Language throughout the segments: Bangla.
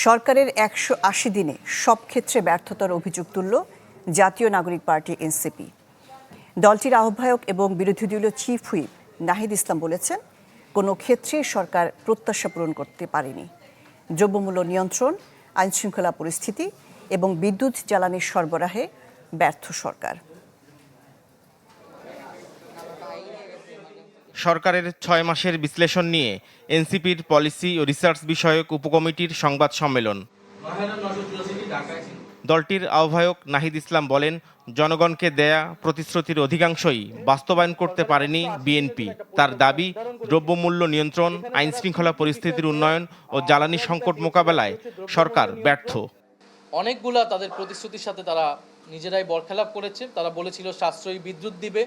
সরকারের ১৮০ দিনে সব ক্ষেত্রে ব্যর্থতার অভিযোগ তুলল জাতীয় নাগরিক পার্টি এনসিপি। দলটির আহ্বায়ক এবং বিরোধী দলীয় চিফ হুইপ নাহিদ ইসলাম বলেছেন, কোনো ক্ষেত্রে সরকার প্রত্যাশা পূরণ করতে পারেনি। দ্রব্যমূল্য নিয়ন্ত্রণ, আইনশৃঙ্খলা পরিস্থিতি এবং বিদ্যুৎ জ্বালানির সরবরাহে ব্যর্থ সরকার। সরকারের ৬ মাসের বিশ্লেষণ নিয়ে এনসিপির পলিসি ও রিসার্চ বিষয়ক উপকমিটির সংবাদ সম্মেলন। দলটির আহ্বায়ক নাহিদ ইসলাম বলেন, জনগণকে দেয়া প্রতিশ্রুতির অধিকাংশই বাস্তবায়ন করতে পারেনি বিএনপি। তার দাবি, দ্রব্যমূল্য নিয়ন্ত্রণ, আইনশৃঙ্খলা পরিস্থিতির উন্নয়ন ও জ্বালানি সংকট মোকাবেলায় সরকার ব্যর্থ। অনেকগুলা তাদের প্রতিশ্রুতির সাথে তারা নিজেরাই বরখেলাপ করেছে। তারা বলেছিল সাশ্রয়ী বিদ্যুৎ দিবে,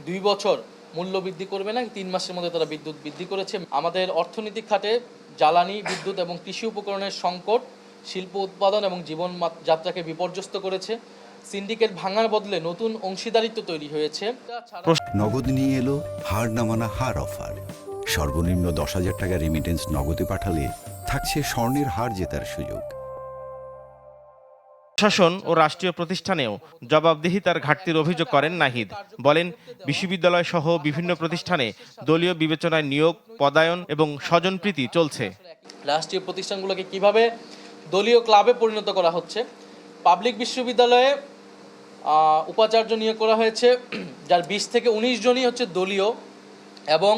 2 বছর মূল্য বৃদ্ধি করবে না, 3 মাসের মধ্যে তারা বিদ্যুৎ বৃদ্ধি করেছে। আমাদের অর্থনৈতিক খাতে জ্বালানি, বিদ্যুৎ এবং কৃষি উপকরণের সংকট শিল্প উৎপাদন এবং জীবনযাত্রাকে বিপর্যস্ত করেছে। সিন্ডিকেট ভাঙার বদলে নতুন অংশীদারিত্ব তৈরি হয়েছে। নগদ নিয়ে এলো হার না মানা হার অফার। সর্বনিম্ন 10,000 টাকা রেমিটেন্স নগদে পাঠালে থাকছে স্বর্ণের হার জেতার সুযোগ। প্রশাসন ও রাষ্ট্রীয় প্রতিষ্ঠানেও জবাবদিহিতার ঘাটতির অভিযোগ করেন নাহিদ। বলেন, বিশ্ববিদ্যালয় সহ বিভিন্ন প্রতিষ্ঠানে দলীয় বিবেচনায় নিয়োগ, পদায়ন এবং স্বজনপ্রীতি চলছে। রাষ্ট্রীয় প্রতিষ্ঠানগুলোকে কিভাবে দলীয় ক্লাবে পরিণত করা হচ্ছে। পাবলিক বিশ্ববিদ্যালয়ে উপাচার্য নিয়োগ করা হয়েছে, যার 20 থেকে 19 জনই হচ্ছে দলীয়, এবং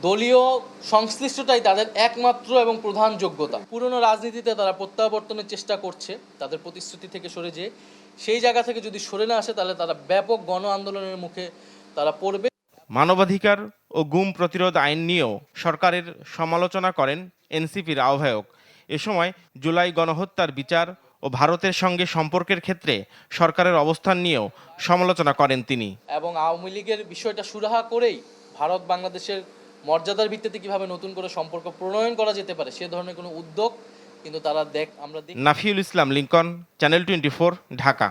দলীয় সংশ্লিষ্টতাই তাদের একমাত্র এবং প্রধান যোগ্যতা। পুরনো রাজনীতিতে তারা প্রত্যাবর্তনের চেষ্টা করছে, তাদের প্রতিশ্রুতি থেকে সরে যেয়ে সেই জায়গা থেকে যদি সরে না আসে তাহলে তারা ব্যাপক গণ আন্দোলনের মুখে তারা পড়বে। মানবাধিকার ও গুম প্রতিরোধ আইন নিয়েও সরকারের সমালোচনা করেন এনসিপির আহ্বায়ক। এ সময় জুলাই গণহত্যার বিচার ও ভারতের সঙ্গে সম্পর্কের ক্ষেত্রে সরকারের অবস্থান নিয়েও সমালোচনা করেন তিনি। এবং আওয়ামী লীগের বিষয়টা সুরাহা করেই ভারত বাংলাদেশের মর্যাদার ভিত্তিতে কিভাবে নতুন করে সম্পর্ক প্রণয়ন করা যেতে পারে সে ধরনের কোনো উদ্যোগ কিন্তু তারা আমরা নাফিউল ইসলাম লিংকন, চ্যানেল 24, ঢাকা।